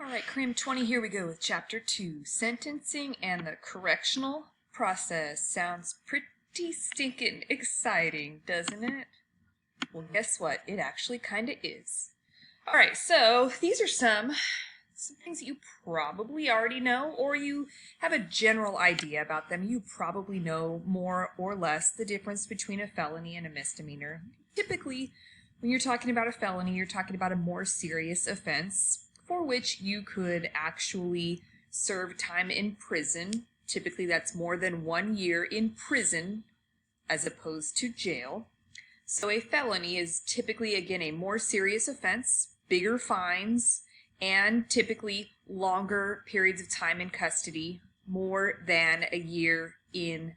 Alright, Crim 20, here we go with Chapter 2, Sentencing and the Correctional Process. Sounds pretty stinking exciting, doesn't it? Well, guess what? It actually kinda is. Alright, so these are some things that you probably already know, or you have a general idea about them. You probably know more or less the difference between a felony and a misdemeanor. Typically, when you're talking about a felony, you're talking about a more serious offense for which you could actually serve time in prison. Typically, that's more than 1 year in prison as opposed to jail. So a felony is typically, again, a more serious offense, bigger fines, and typically longer periods of time in custody, more than a year in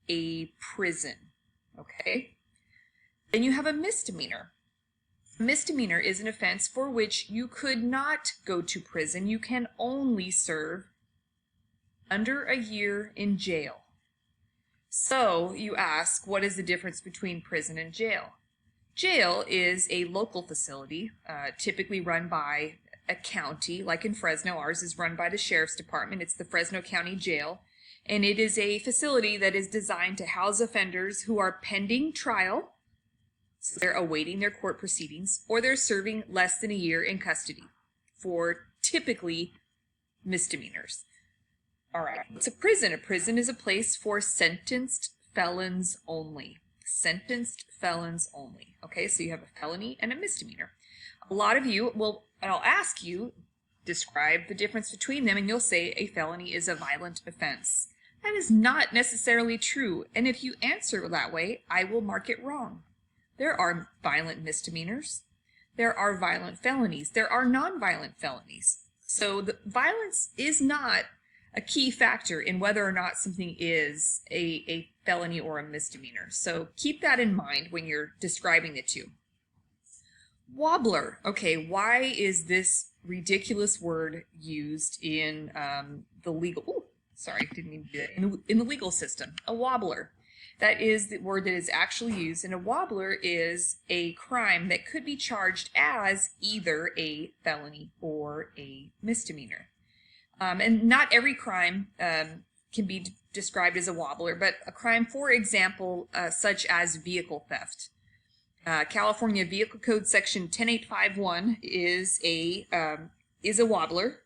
a prison. Okay? Then you have a misdemeanor. A misdemeanor is an offense for which you could not go to prison. You can only serve under a year in jail. So you ask, what is the difference between prison and jail? Jail is a local facility, typically run by a county, like in Fresno. Ours is run by the Sheriff's Department. It's the Fresno County Jail. And it is a facility that is designed to house offenders who are pending trial. So they're awaiting their court proceedings, or they're serving less than a year in custody for typically misdemeanors. All right, what's a prison? A prison is a place for sentenced felons only. Sentenced felons only. Okay, so you have a felony and a misdemeanor. A lot of you will, and I'll ask you, describe the difference between them, and you'll say a felony is a violent offense. That is not necessarily true, and if you answer that way, I will mark it wrong. There are violent misdemeanors. There are violent felonies. There are non-violent felonies. So the violence is not a key factor in whether or not something is a felony or a misdemeanor. So keep that in mind when you're describing the two. Wobbler. Okay, why is this ridiculous word used in the legal... Oh, sorry, didn't mean to do that. In the legal system. A wobbler. That is the word that is actually used, and a wobbler is a crime that could be charged as either a felony or a misdemeanor. And not every crime can be described as a wobbler, but a crime, for example, such as vehicle theft. California Vehicle Code Section 10851 is a wobbler,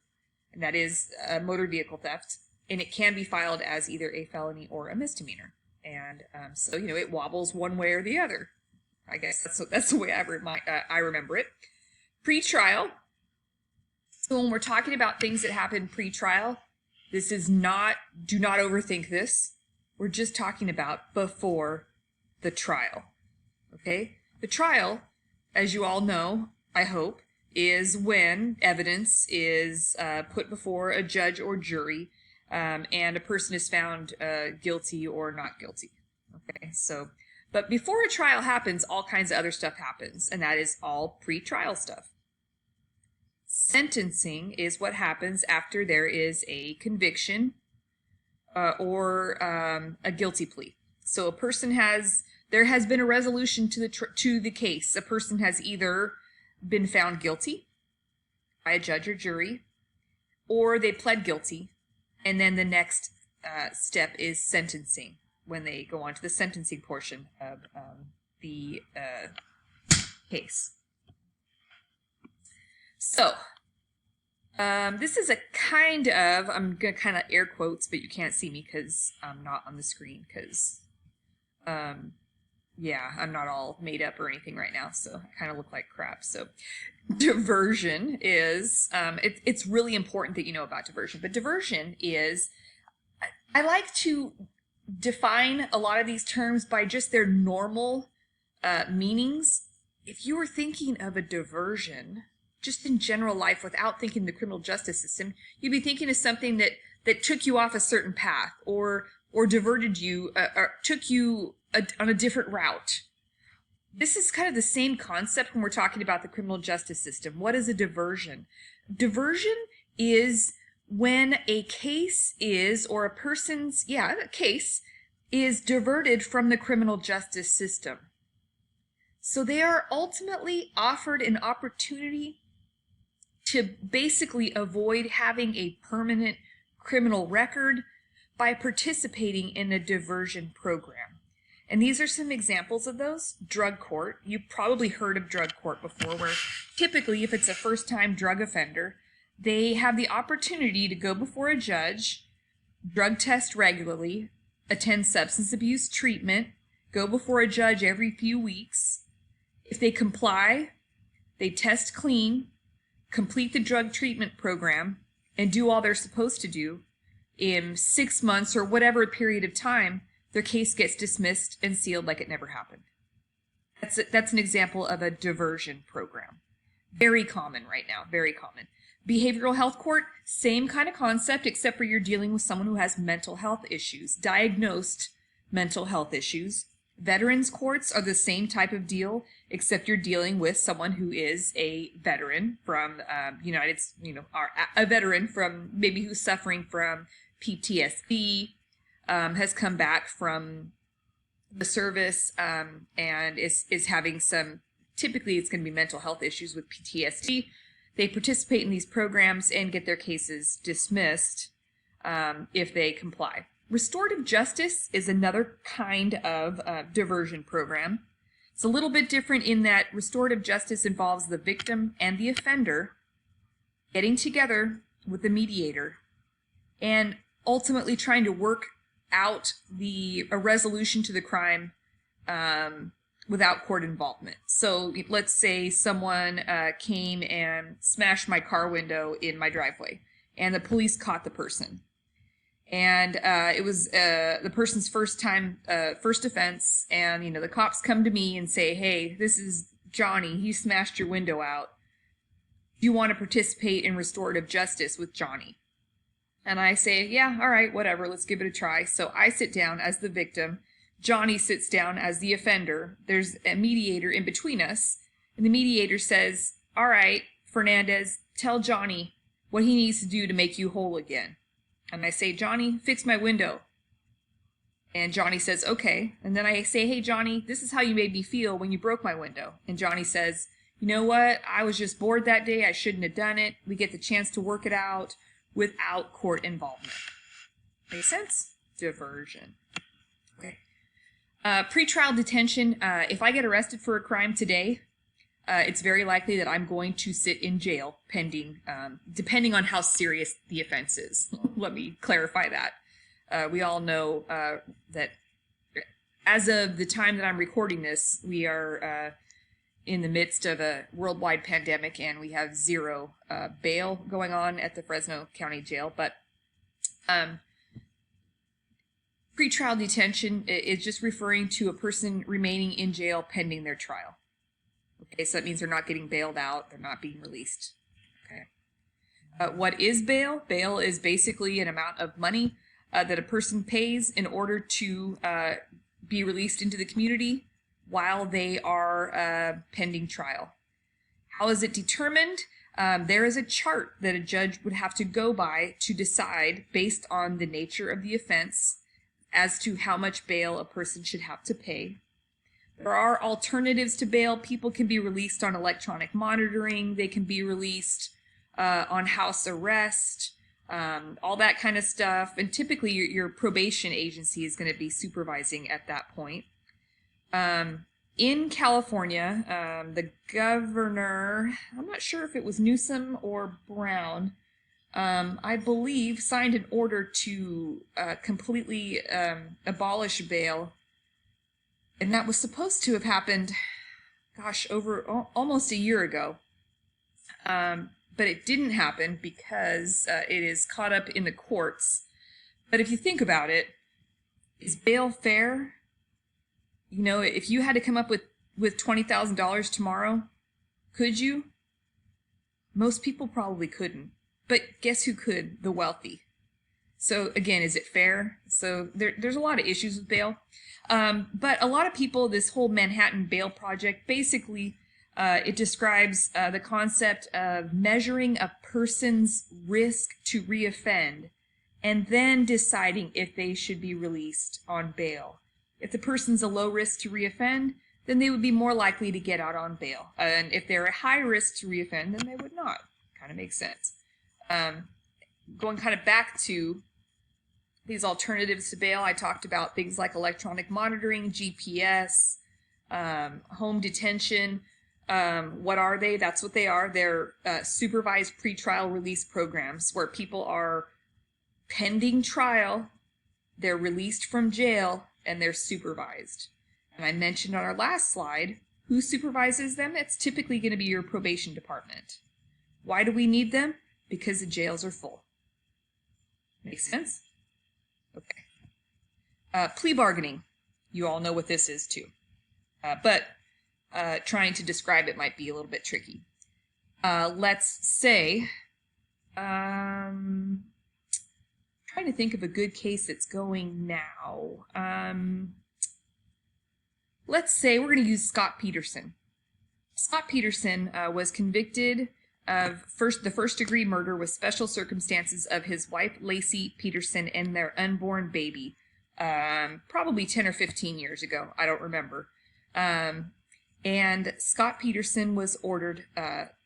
and that is motor vehicle theft, and it can be filed as either a felony or a misdemeanor. And so, you know, it wobbles one way or the other. I guess that's the way I remember it. Pretrial. So when we're talking about things that happen pre-trial, this is not, do not overthink this. We're just talking about before the trial. Okay? The trial, as you all know, I hope, is when evidence is put before a judge or jury, and a person is found guilty or not guilty. Okay, so, but before a trial happens, all kinds of other stuff happens, and that is all pre-trial stuff. Sentencing is what happens after there is a conviction or a guilty plea. So a person there has been a resolution to the case. A person has either been found guilty by a judge or jury, or they pled guilty. And then the next step is sentencing, when they go on to the sentencing portion of the case. So, this is a kind of, I'm going to kind of air quotes, but you can't see me because I'm not on the screen because, yeah, I'm not all made up or anything right now, so I kind of look like crap. So, diversion is, it's really important that you know about diversion, but diversion is, I like to define a lot of these terms by just their normal meanings. If you were thinking of a diversion, just in general life, without thinking the criminal justice system, you'd be thinking of something that took you off a certain path, or diverted you, or took you on a different route. This is kind of the same concept when we're talking about the criminal justice system. What is a diversion? Diversion is when a case is, or a person's, a case is diverted from the criminal justice system. So they are ultimately offered an opportunity to basically avoid having a permanent criminal record by participating in a diversion program. And these are some examples of those. Drug court. You've probably heard of drug court before, where typically if it's a first-time drug offender, they have the opportunity to go before a judge, drug test regularly, attend substance abuse treatment, go before a judge every few weeks. If they comply, they test clean, complete the drug treatment program, and do all they're supposed to do. In 6 months or whatever period of time, their case gets dismissed and sealed like it never happened. That's an example of a diversion program. Very common right now, very common. Behavioral health court, same kind of concept, except for you're dealing with someone who has mental health issues, diagnosed mental health issues. Veterans courts are the same type of deal, except you're dealing with someone who is a veteran from a veteran from maybe who's suffering from PTSD, has come back from the service, and is having some, typically it's going to be mental health issues with PTSD. They participate in these programs and get their cases dismissed if they comply. Restorative justice is another kind of diversion program. It's a little bit different in that restorative justice involves the victim and the offender getting together with the mediator and ultimately trying to work out a resolution to the crime without court involvement. So let's say someone came and smashed my car window in my driveway, and the police caught the person. And it was the person's first offense, and the cops come to me and say, "Hey, this is Johnny. He smashed your window out. Do you want to participate in restorative justice with Johnny?" And I say, "Yeah, all right, whatever. Let's give it a try." So I sit down as the victim. Johnny sits down as the offender. There's a mediator in between us, and the mediator says, "All right, Fernandez, tell Johnny what he needs to do to make you whole again." And I say, "Johnny, fix my window." And Johnny says, "Okay." And then I say, "Hey, Johnny, this is how you made me feel when you broke my window." And Johnny says, "You know what? I was just bored that day. I shouldn't have done it." We get the chance to work it out without court involvement. Make sense? Diversion. Okay. Pretrial detention. If I get arrested for a crime today, it's very likely that I'm going to sit in jail pending, depending on how serious the offense is. Let me clarify that. We all know that as of the time that I'm recording this, we are in the midst of a worldwide pandemic, and we have zero bail going on at the Fresno County Jail. But pretrial detention is just referring to a person remaining in jail pending their trial. Okay, so that means they're not getting bailed out, they're not being released. Okay. What is bail? Bail is basically an amount of money that a person pays in order to be released into the community while they are pending trial. How is it determined? There is a chart that a judge would have to go by to decide, based on the nature of the offense, as to how much bail a person should have to pay. There are alternatives to bail. People can be released on electronic monitoring. They can be released on house arrest, all that kind of stuff. And typically your probation agency is going to be supervising at that point. In California, the governor, I'm not sure if it was Newsom or Brown, I believe signed an order to completely abolish bail. And that was supposed to have happened, gosh, over almost a year ago. But it didn't happen because it is caught up in the courts. But if you think about it, is bail fair? If you had to come up with $20,000 tomorrow, could you? Most people probably couldn't. But guess who could? The wealthy. So again, is it fair? So there's a lot of issues with bail. But a lot of people, this whole Manhattan Bail Project, basically it describes the concept of measuring a person's risk to reoffend and then deciding if they should be released on bail. If the person's a low risk to reoffend, then they would be more likely to get out on bail. And if they're a high risk to reoffend, then they would not. Kind of makes sense. Going kind of back to these alternatives to bail, I talked about things like electronic monitoring, GPS, home detention. What are they? That's what they are. They're supervised pretrial release programs where people are pending trial, they're released from jail, and they're supervised. And I mentioned on our last slide, who supervises them? It's typically going to be your probation department. Why do we need them? Because the jails are full. Make sense? Okay. Plea bargaining. You all know what this is too. But trying to describe it might be a little bit tricky. Let's say, trying to think of a good case that's going now. Let's say we're going to use Scott Peterson. Scott Peterson was convicted of the first-degree murder with special circumstances of his wife, Lacey Peterson, and their unborn baby, probably 10 or 15 years ago. I don't remember. And Scott Peterson was ordered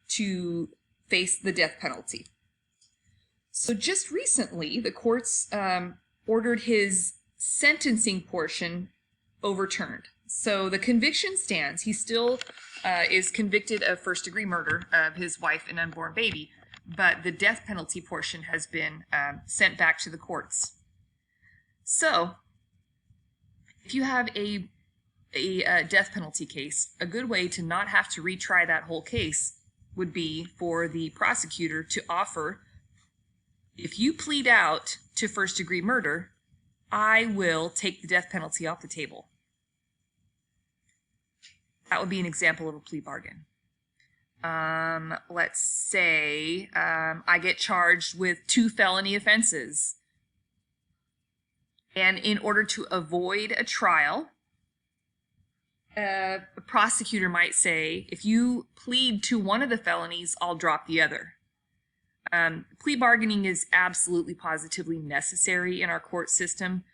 to face the death penalty. So just recently, the courts ordered his sentencing portion overturned. So the conviction stands. He still is convicted of first-degree murder of his wife and unborn baby, but the death penalty portion has been sent back to the courts. So if you have a death penalty case, a good way to not have to retry that whole case would be for the prosecutor to offer, if you plead out to first-degree murder, I will take the death penalty off the table. That would be an example of a plea bargain. Let's say I get charged with 2 felony offenses. And in order to avoid a trial, a prosecutor might say, if you plead to one of the felonies, I'll drop the other. Plea bargaining is absolutely positively necessary in our court system.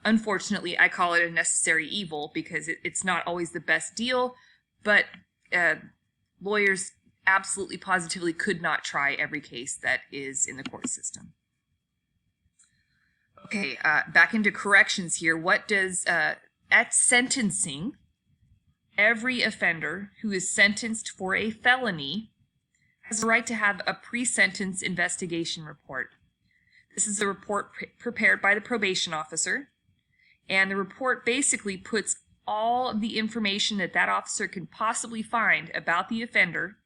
Unfortunately, I call it a necessary evil because it's not always the best deal, but lawyers absolutely positively could not try every case that is in the court system. Okay, back into corrections here. What does, at sentencing, every offender who is sentenced for a felony has a right to have a pre-sentence investigation report. This is a report prepared by the probation officer, and the report basically puts all of the information that that officer can possibly find about the offender.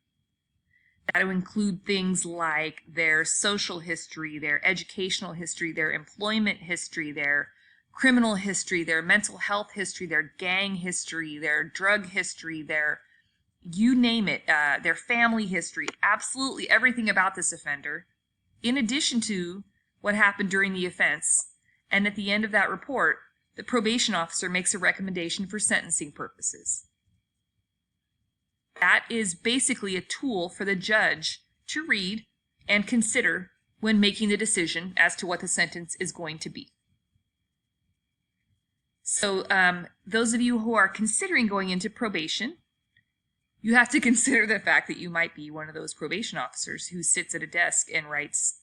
That will include things like their social history, their educational history, their employment history, their criminal history, their mental health history, their gang history, their drug history, their you name it, their family history, absolutely everything about this offender, in addition to what happened during the offense. And at the end of that report, the probation officer makes a recommendation for sentencing purposes. That is basically a tool for the judge to read and consider when making the decision as to what the sentence is going to be. So those of you who are considering going into probation, you have to consider the fact that you might be one of those probation officers who sits at a desk and writes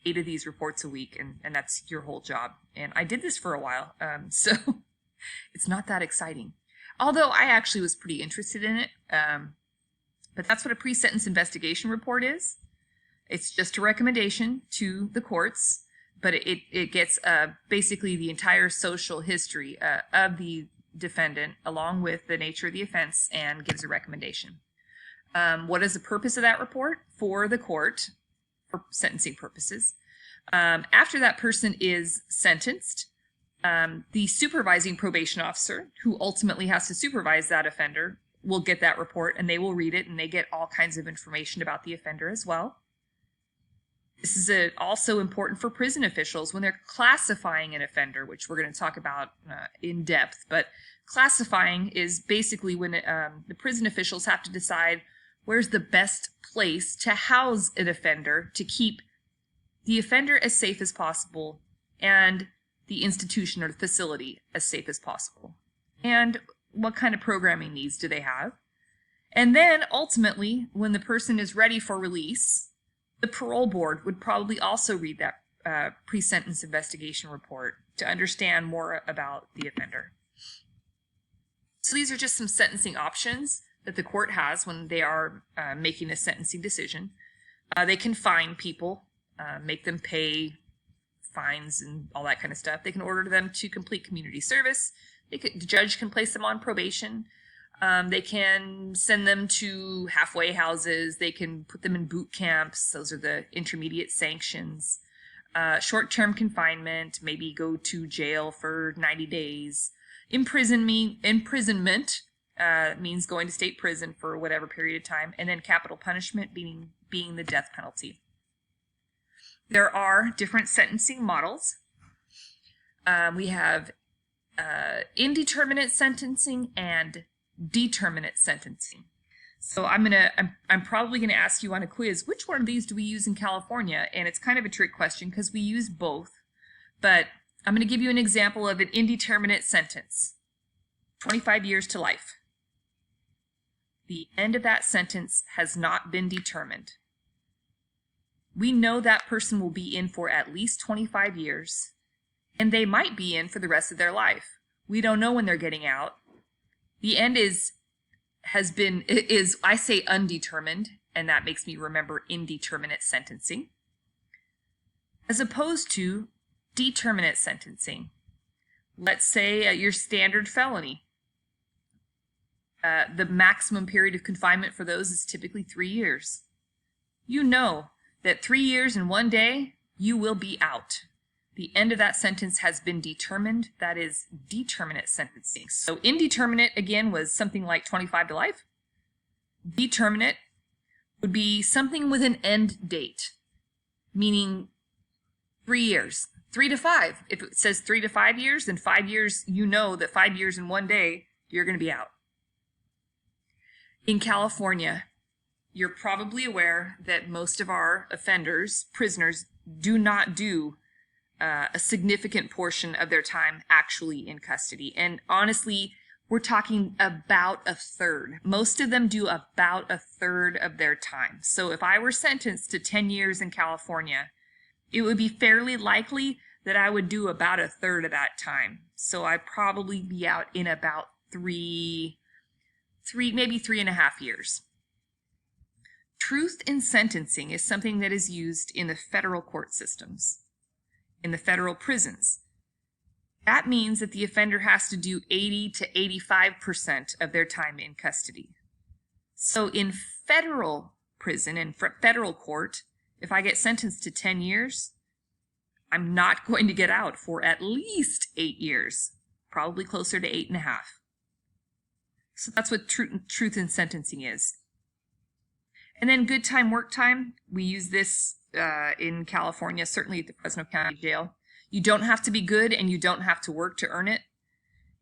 8 of these reports a week, and that's your whole job. And I did this for a while, so it's not that exciting. Although I actually was pretty interested in it, but that's what a pre-sentence investigation report is. It's just a recommendation to the courts, but it gets basically the entire social history of the defendant along with the nature of the offense and gives a recommendation. What is the purpose of that report? For the court, for sentencing purposes. After that person is sentenced, the supervising probation officer, who ultimately has to supervise that offender, will get that report and they will read it, and they get all kinds of information about the offender as well. This is also important for prison officials when they're classifying an offender, which we're going to talk about in depth. But classifying is basically when the prison officials have to decide where's the best place to house an offender to keep the offender as safe as possible and the institution or the facility as safe as possible. And what kind of programming needs do they have? And then ultimately, when the person is ready for release, the parole board would probably also read that pre-sentence investigation report to understand more about the offender. So these are just some sentencing options that the court has when they are making a sentencing decision. They can fine people, make them pay fines and all that kind of stuff. They can order them to complete community service. The judge can place them on probation. They can send them to halfway houses. They can put them in boot camps. Those are the intermediate sanctions. Short-term confinement, maybe go to jail for 90 days. Imprisonment means going to state prison for whatever period of time. And then capital punishment being the death penalty. There are different sentencing models. We have indeterminate sentencing and determinate sentencing. So I'm probably gonna ask you on a quiz, which one of these do we use in California? And it's kind of a trick question because we use both. But I'm gonna give you an example of an indeterminate sentence. 25 years to life. The end of that sentence has not been determined. We know that person will be in for at least 25 years, and they might be in for the rest of their life. We don't know when they're getting out. The end is I say undetermined, and that makes me remember indeterminate sentencing, as opposed to determinate sentencing. Let's say your standard felony. The maximum period of confinement for those is typically 3 years. You know that 3 years and 1 day, you will be out. The end of that sentence has been determined. That is determinate sentencing. So indeterminate, again, was something like 25 to life. Determinate would be something with an end date, meaning 3 years. 3 to 5. If it says 3 to 5 years, then 5 years, you know that 5 years and 1 day, you're going to be out. In California, you're probably aware that most of our offenders, prisoners, do not do a significant portion of their time actually in custody. And honestly, we're talking about a third. Most of them do about a third of their time. So if I were sentenced to 10 years in California, it would be fairly likely that I would do about a third of that time. So I'd probably be out in about maybe 3.5 years. Truth in sentencing is something that is used in the federal court systems, in the federal prisons. That means that the offender has to do 80 to 85% of their time in custody. So in federal prison, in federal court, if I get sentenced to 10 years, I'm not going to get out for at least 8 years, probably closer to 8.5. So that's what truth in sentencing is. And then good time, work time. We use this in California, certainly at the Fresno County Jail. You don't have to be good and you don't have to work to earn it.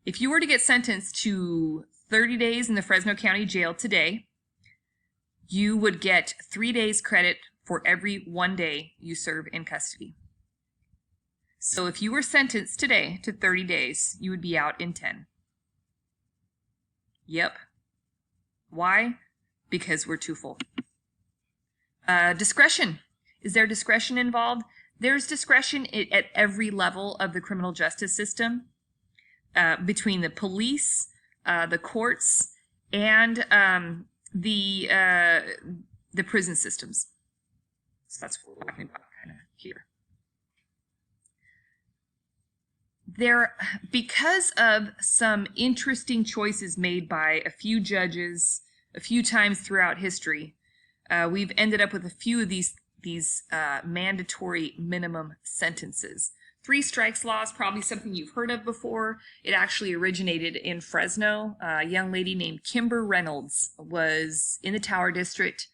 If you were to get sentenced to 30 days in the Fresno County Jail today, you would get 3 days credit for every 1 day you serve in custody. So if you were sentenced today to 30 days, you would be out in 10. Yep. Why? Because we're too full. Discretion. Is there discretion involved? There's discretion at every level of the criminal justice system, between the police, the courts, and the prison systems. So that's what we're talking about kind of here. Because of some interesting choices made by a few judges a few times throughout history, we've ended up with a few of these mandatory minimum sentences. 3 strikes law is probably something you've heard of before. It actually originated in Fresno. A young lady named Kimber Reynolds was in the Tower District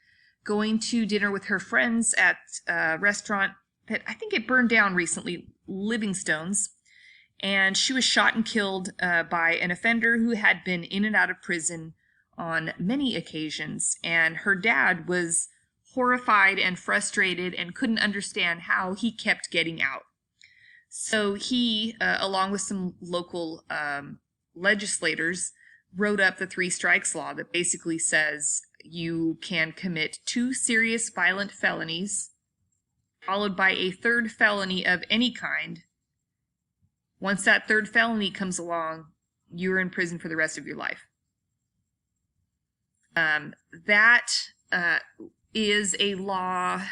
going to dinner with her friends at a restaurant that I think it burned down recently, Livingstone's. And she was shot and killed by an offender who had been in and out of prison on many occasions. And her dad was horrified and frustrated and couldn't understand how he kept getting out. So he, along with some local legislators, wrote up the 3 strikes law that basically says you can commit 2 serious violent felonies followed by a 3rd felony of any kind. Once that 3rd felony comes along, you're in prison for the rest of your life. That is a law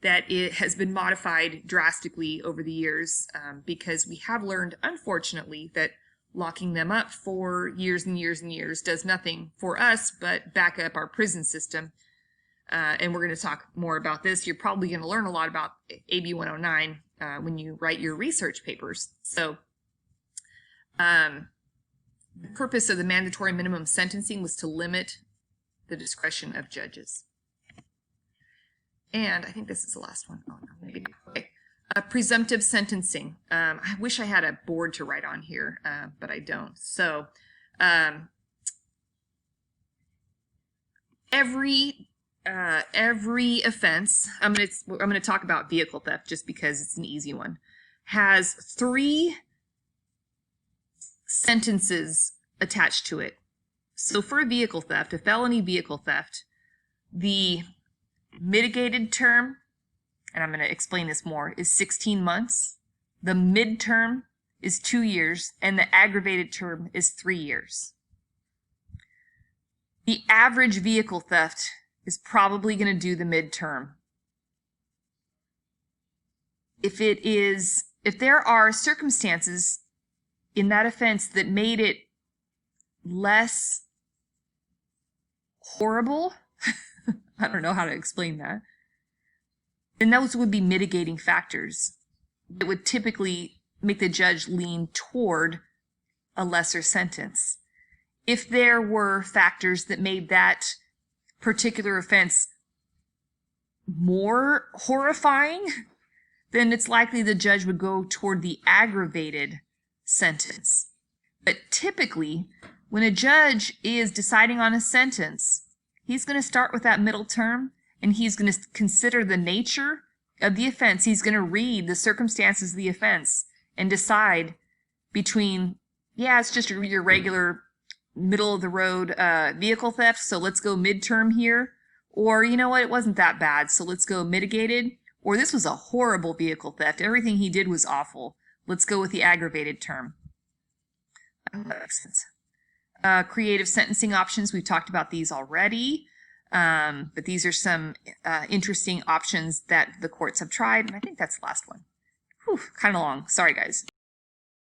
that it has been modified drastically over the years because we have learned, unfortunately, that locking them up for years and years and years does nothing for us but back up our prison system. And we're going to talk more about this. You're probably going to learn a lot about AB 109 when you write your research papers. So the purpose of the mandatory minimum sentencing was to limit the discretion of judges. And I think this is the last one. Oh, no, maybe. Okay. Presumptive sentencing. I wish I had a board to write on here, but I don't. So every offense, I'm gonna talk about vehicle theft just because it's an easy one, has 3 sentences attached to it. So for a vehicle theft, a felony vehicle theft, the mitigated term, and I'm going to explain this more, is 16 months. The midterm is 2 years, and the aggravated term is 3 years. The average vehicle theft is probably going to do the midterm. If there are circumstances in that offense that made it less horrible, I don't know how to explain that, then those would be mitigating factors that would typically make the judge lean toward a lesser sentence. If there were factors that made that particular offense more horrifying, then it's likely the judge would go toward the aggravated sentence. But typically, when a judge is deciding on a sentence, he's going to start with that middle term, and he's going to consider the nature of the offense. He's going to read the circumstances of the offense and decide between, yeah, it's just your regular middle-of-the-road vehicle theft, so let's go midterm here. Or, you know what, it wasn't that bad, so let's go mitigated. Or this was a horrible vehicle theft. Everything he did was awful. Let's go with the aggravated term. That makes sense. Creative sentencing options, we've talked about these already, but these are some interesting options that the courts have tried, and I think that's the last one. Whew, kind of long. Sorry, guys.